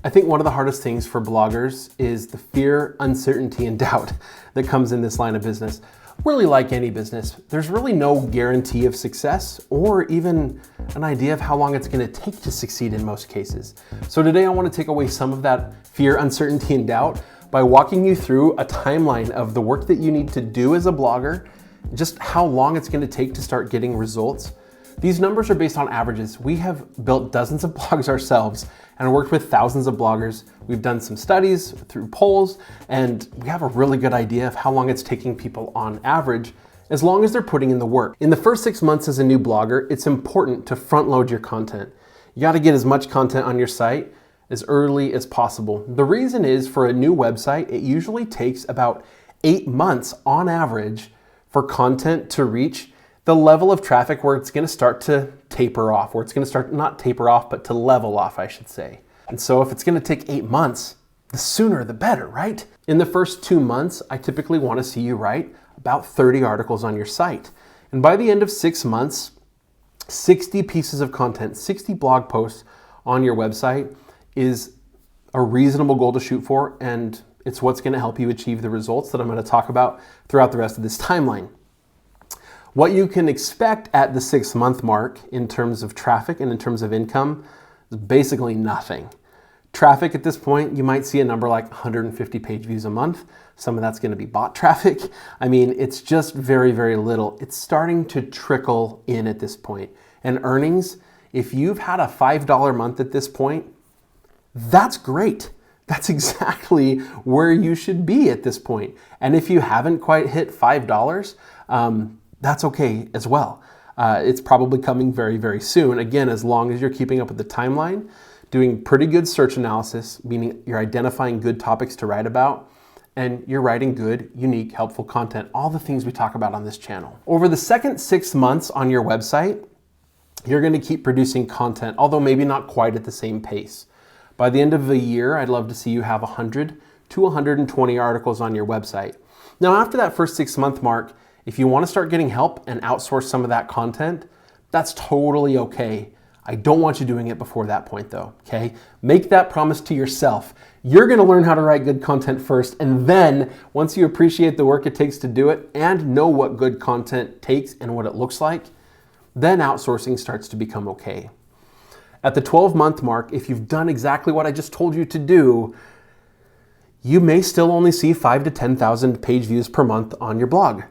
I think one of the hardest things for bloggers is the fear, uncertainty, and doubt that comes in this line of business. Really, like any business, there's really no guarantee of success or even an idea of how long it's going to take to succeed in most cases. So today I want to take away some of that fear, uncertainty, and doubt by walking you through a timeline of the work that you need to do as a blogger, just how long it's going to take to start getting results. These numbers are based on averages. We have built dozens of blogs ourselves and worked with thousands of bloggers. We've done some studies through polls, and we have a really good idea of how long it's taking people on average, as long as they're putting in the work. In the first 6 months as a new blogger, it's important to front load your content. You gotta get as much content on your site as early as possible. The reason is, for a new website, it usually takes about 8 months on average for content to reach the level of traffic where it's gonna start to taper off, or it's gonna start, not taper off, but to level off, I should say. And so if it's gonna take 8 months, the sooner the better, right? In the first 2 months, I typically wanna see you write about 30 articles on your site. And by the end of 6 months, 60 pieces of content, 60 blog posts on your website is a reasonable goal to shoot for, and it's what's gonna help you achieve the results that I'm gonna talk about throughout the rest of this timeline. What you can expect at the 6-month mark in terms of traffic and in terms of income is basically nothing. Traffic at this point, you might see a number like 150 page views a month. Some of that's going to be bot traffic. I mean, it's just very, very little. It's starting to trickle in at this point. And earnings, if you've had a $5 month at this point, that's great. That's exactly where you should be at this point. And if you haven't quite hit $5, that's okay as well. It's probably coming very, very soon. Again, as long as you're keeping up with the timeline, doing pretty good search analysis, meaning you're identifying good topics to write about, and you're writing good, unique, helpful content, all the things we talk about on this channel. Over the second 6 months on your website, you're gonna keep producing content, although maybe not quite at the same pace. By the end of the year, I'd love to see you have 100 to 120 articles on your website. Now, after that first 6-month mark, if you want to start getting help and outsource some of that content, that's totally okay. I don't want you doing it before that point though, okay? Make that promise to yourself. You're gonna learn how to write good content first, and then once you appreciate the work it takes to do it and know what good content takes and what it looks like, then outsourcing starts to become okay. At the 12-month mark, if you've done exactly what I just told you to do, you may still only see 5,000 to 10,000 page views per month on your blog.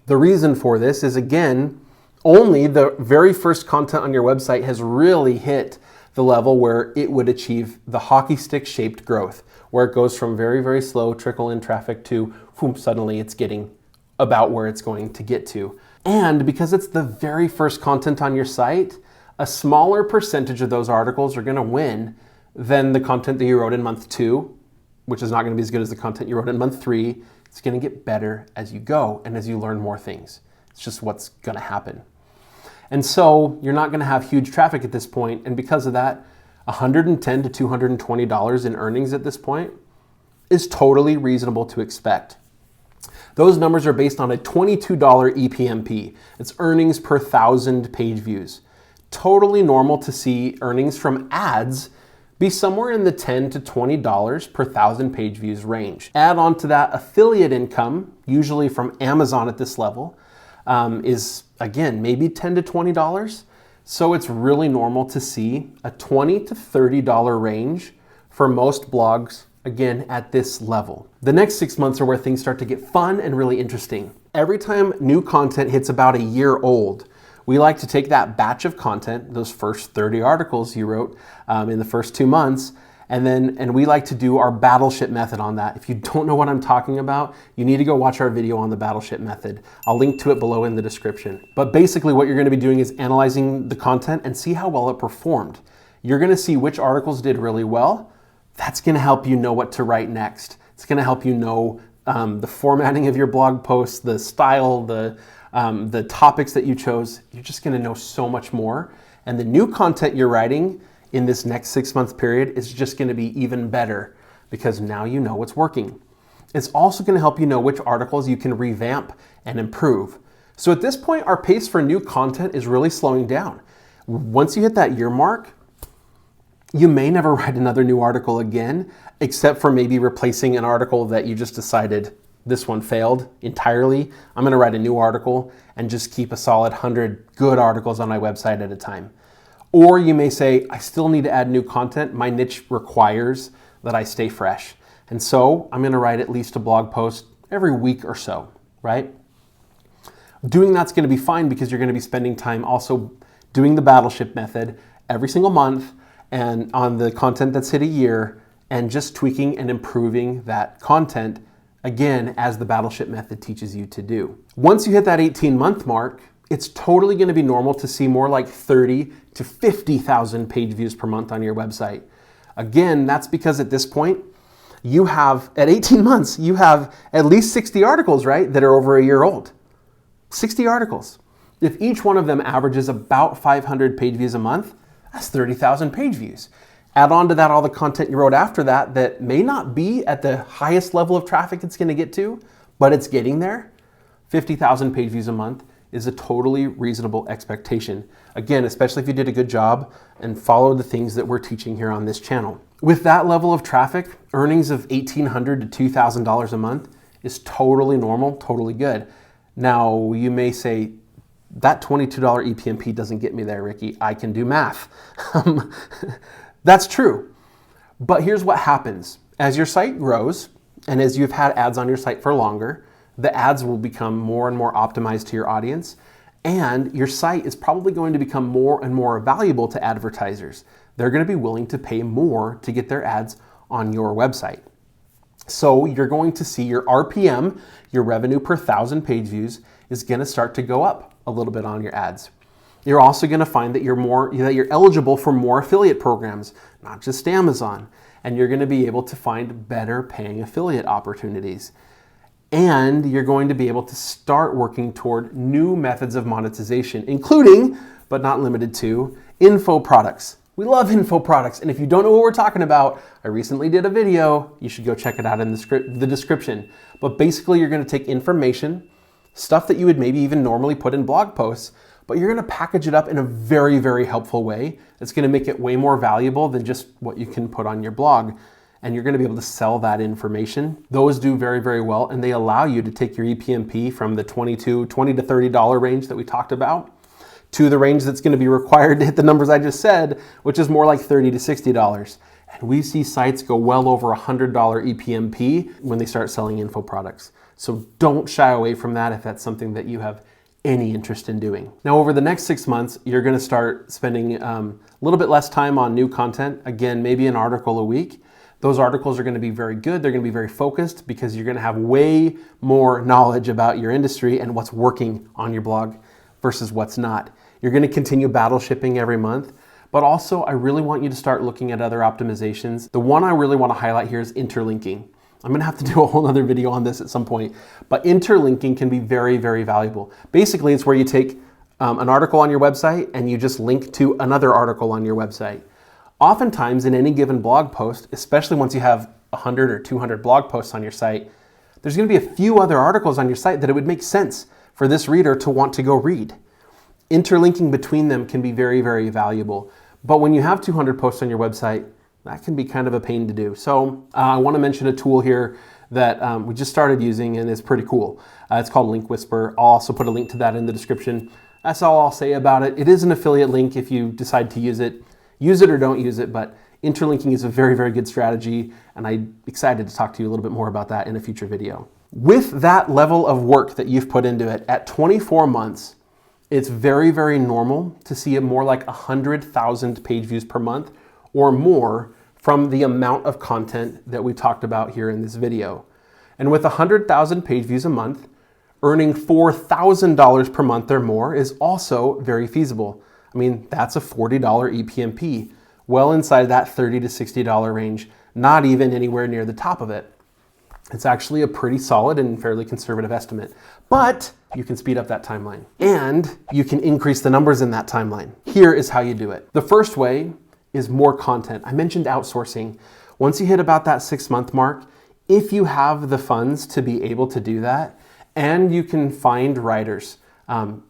The reason for this is, again, only the very first content on your website has really hit the level where it would achieve the hockey stick shaped growth, where it goes from very, very slow trickle in traffic to boom, suddenly it's getting about where it's going to get to. And because it's the very first content on your site, a smaller percentage of those articles are gonna win than the content that you wrote in month 2, which is not gonna be as good as the content you wrote in month 3. It's gonna get better as you go and as you learn more things. It's just what's gonna happen. And so you're not gonna have huge traffic at this point, and because of that, $110 to $220 in earnings at this point is totally reasonable to expect. Those numbers are based on a $22 EPMP. It's earnings per 1,000 page views. Totally normal to see earnings from ads be somewhere in the $10 to $20 per 1,000 page views range. Add on to that affiliate income, usually from Amazon at this level, is again, maybe $10 to $20. So it's really normal to see a $20 to $30 range for most blogs, again, at this level. The next 6 months are where things start to get fun and really interesting. Every time new content hits about a year old, we like to take that batch of content, those first 30 articles you wrote in the first 2 months, and we like to do our battleship method on that. If you don't know what I'm talking about, you need to go watch our video on the battleship method. I'll link to it below in the description. But basically what you're gonna be doing is analyzing the content and see how well it performed. You're gonna see which articles did really well. That's gonna help you know what to write next. It's gonna help you know the formatting of your blog posts, the style, the topics that you chose. You're just gonna know so much more. And the new content you're writing in this next 6 month period is just gonna be even better because now you know what's working. It's also gonna help you know which articles you can revamp and improve. So at this point, our pace for new content is really slowing down. Once you hit that year mark, You may never write another new article again, except for maybe replacing an article that you just decided this one failed entirely. I'm gonna write a new article and just keep a solid 100 good articles on my website at a time. Or you may say, I still need to add new content. My niche requires that I stay fresh. And so I'm gonna write at least a blog post every week or so, right? Doing that's gonna be fine because you're gonna be spending time also doing the Battleship method every single month and on the content that's hit a year and just tweaking and improving that content again as the Battleship method teaches you to do. Once you hit that 18-month mark, it's totally gonna be normal to see more like 30 to 50,000 page views per month on your website. Again, that's because at this point, you have, at 18 months, you have at least 60 articles, right, that are over a year old. 60 articles. If each one of them averages about 500 page views a month, that's 30,000 page views. Add on to that all the content you wrote after that that may not be at the highest level of traffic it's gonna get to, but it's getting there. 50,000 page views a month is a totally reasonable expectation. Again, especially if you did a good job and followed the things that we're teaching here on this channel. With that level of traffic, earnings of $1,800 to $2,000 a month is totally normal, totally good. Now, you may say, that $22 EPMP doesn't get me there, Ricky. I can do math. That's true. But here's what happens. As your site grows, and as you've had ads on your site for longer, the ads will become more and more optimized to your audience, and your site is probably going to become more and more valuable to advertisers. They're going to be willing to pay more to get their ads on your website. So you're going to see your RPM, your revenue per 1,000 page views, is going to start to go up a little bit on your ads. You're also going to find that you're eligible for more affiliate programs, not just Amazon, and you're going to be able to find better paying affiliate opportunities. And you're going to be able to start working toward new methods of monetization, including, but not limited to, info products. We love info products, and if you don't know what we're talking about, I recently did a video. You should go check it out in the description. But basically, you're going to take information, stuff that you would maybe even normally put in blog posts, but you're going to package it up in a very, very helpful way. It's going to make it way more valuable than just what you can put on your blog. And you're going to be able to sell that information. Those do very, very well, and they allow you to take your EPMP from the $20 to $30 range that we talked about to the range that's going to be required to hit the numbers I just said, which is more like $30 to $60. And we see sites go well over $100 EPMP when they start selling info products. So don't shy away from that if that's something that you have any interest in doing. Now, over the next 6 months, you're going to start spending a little bit less time on new content. Again, maybe an article a week. Those articles are going to be very good. They're going to be very focused because you're going to have way more knowledge about your industry and what's working on your blog versus what's not. You're going to continue battleshipping every month, but also I really want you to start looking at other optimizations. The one I really want to highlight here is interlinking. I'm going to have to do a whole other video on this at some point, but interlinking can be very, very valuable. Basically, it's where you take an article on your website and you just link to another article on your website. Oftentimes in any given blog post, especially once you have 100 or 200 blog posts on your site, there's going to be a few other articles on your site that it would make sense for this reader to want to go read. Interlinking between them can be very, very valuable. But when you have 200 posts on your website, that can be kind of a pain to do. So I want to mention a tool here that we just started using and is pretty cool. It's called Link Whisper. I'll also put a link to that in the description. That's all I'll say about it. It is an affiliate link if you decide to use it. Use it or don't use it, but interlinking is a very, very good strategy, and I'm excited to talk to you a little bit more about that in a future video. With that level of work that you've put into it, at 24 months, it's very, very normal to see more like 100,000 page views per month or more from the amount of content that we talked about here in this video. And with 100,000 page views a month, earning $4,000 per month or more is also very feasible. I mean, that's a $40 EPMP, well inside that $30 to $60 range, not even anywhere near the top of it. It's actually a pretty solid and fairly conservative estimate, but you can speed up that timeline and you can increase the numbers in that timeline. Here is how you do it. The first way is more content. I mentioned outsourcing. Once you hit about that 6-month mark, if you have the funds to be able to do that, and you can find writers,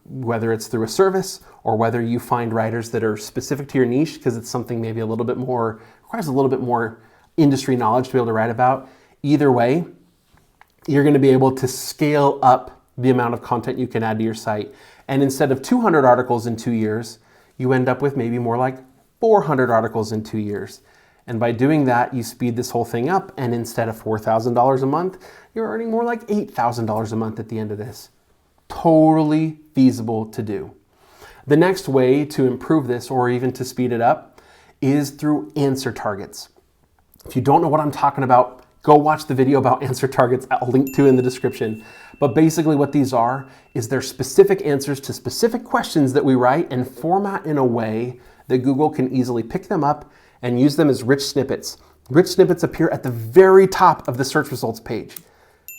whether it's through a service or whether you find writers that are specific to your niche because it's something maybe a little bit more, requires a little bit more industry knowledge to be able to write about. Either way, you're going to be able to scale up the amount of content you can add to your site. And instead of 200 articles in 2 years, you end up with maybe more like 400 articles in 2 years. And by doing that, you speed this whole thing up, and instead of $4,000 a month, you're earning more like $8,000 a month at the end of this. Totally feasible to do. The next way to improve this, or even to speed it up, is through answer targets. If you don't know what I'm talking about, go watch the video about answer targets. I'll link to in the description. But basically what these are is they're specific answers to specific questions that we write and format in a way that Google can easily pick them up and use them as rich snippets. Rich snippets appear at the very top of the search results page.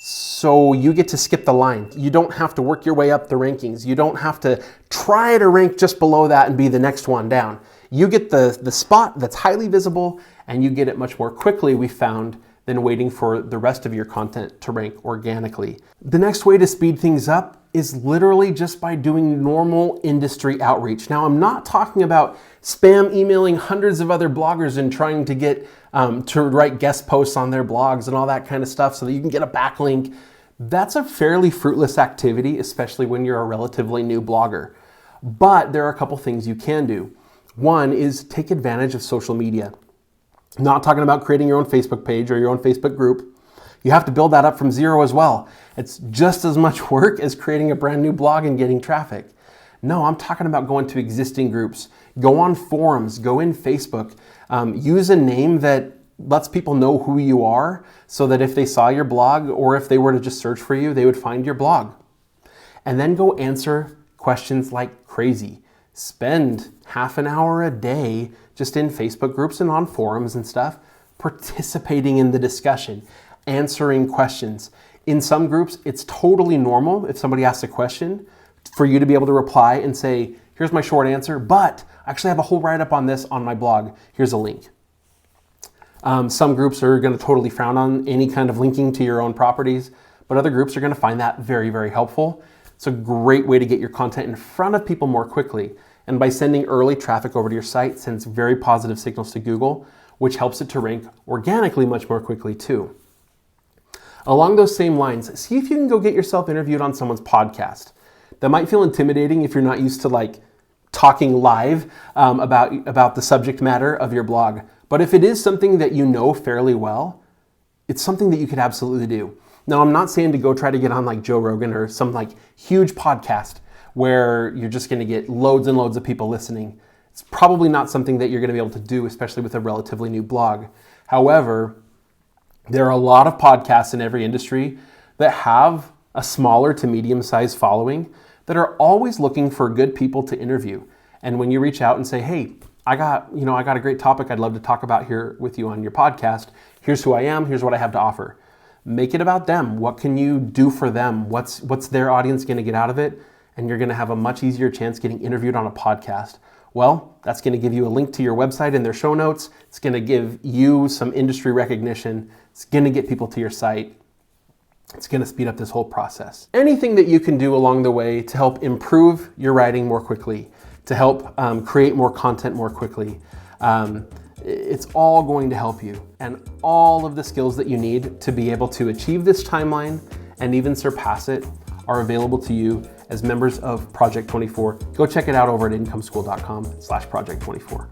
So you get to skip the line. You don't have to work your way up the rankings. You don't have to try to rank just below that and be the next one down. You get the spot that's highly visible, and you get it much more quickly, we found, than waiting for the rest of your content to rank organically. The next way to speed things up is literally just by doing normal industry outreach. Now, I'm not talking about spam emailing hundreds of other bloggers and trying to get to write guest posts on their blogs and all that kind of stuff so that you can get a backlink. That's a fairly fruitless activity, especially when you're a relatively new blogger. But there are a couple things you can do. One is take advantage of social media. I'm not talking about creating your own Facebook page or your own Facebook group. You have to build that up from zero as well. It's just as much work as creating a brand new blog and getting traffic. No, I'm talking about going to existing groups. Go on forums, go in Facebook. Use a name that lets people know who you are so that if they saw your blog or if they were to just search for you, they would find your blog. And then go answer questions like crazy. Spend half an hour a day just in Facebook groups and on forums and stuff, participating in the discussion, answering questions. In some groups, it's totally normal if somebody asks a question for you to be able to reply and say, here's my short answer, but I actually have a whole write-up on this on my blog. Here's a link. Some groups are going to totally frown on any kind of linking to your own properties, but other groups are going to find that very, very helpful. It's a great way to get your content in front of people more quickly. And by sending early traffic over to your site, sends very positive signals to Google, which helps it to rank organically much more quickly too. Along those same lines, see if you can go get yourself interviewed on someone's podcast. That might feel intimidating if you're not used to like talking live about the subject matter of your blog. But if it is something that you know fairly well, it's something that you could absolutely do. Now, I'm not saying to go try to get on like Joe Rogan or some like huge podcast where you're just going to get loads and loads of people listening. It's probably not something that you're going to be able to do, especially with a relatively new blog. However, there are a lot of podcasts in every industry that have a smaller to medium-sized following that are always looking for good people to interview. And when you reach out and say, hey, I got a great topic I'd love to talk about here with you on your podcast. Here's who I am. Here's what I have to offer. Make it about them. What can you do for them? What's their audience going to get out of it? And you're going to have a much easier chance getting interviewed on a podcast. Well, that's going to give you a link to your website in their show notes. It's going to give you some industry recognition. It's going to get people to your site. It's going to speed up this whole process. Anything that you can do along the way to help improve your writing more quickly, to help create more content more quickly, it's all going to help you. And all of the skills that you need to be able to achieve this timeline and even surpass it are available to you as members of Project 24. Go check it out over at incomeschool.com/Project 24.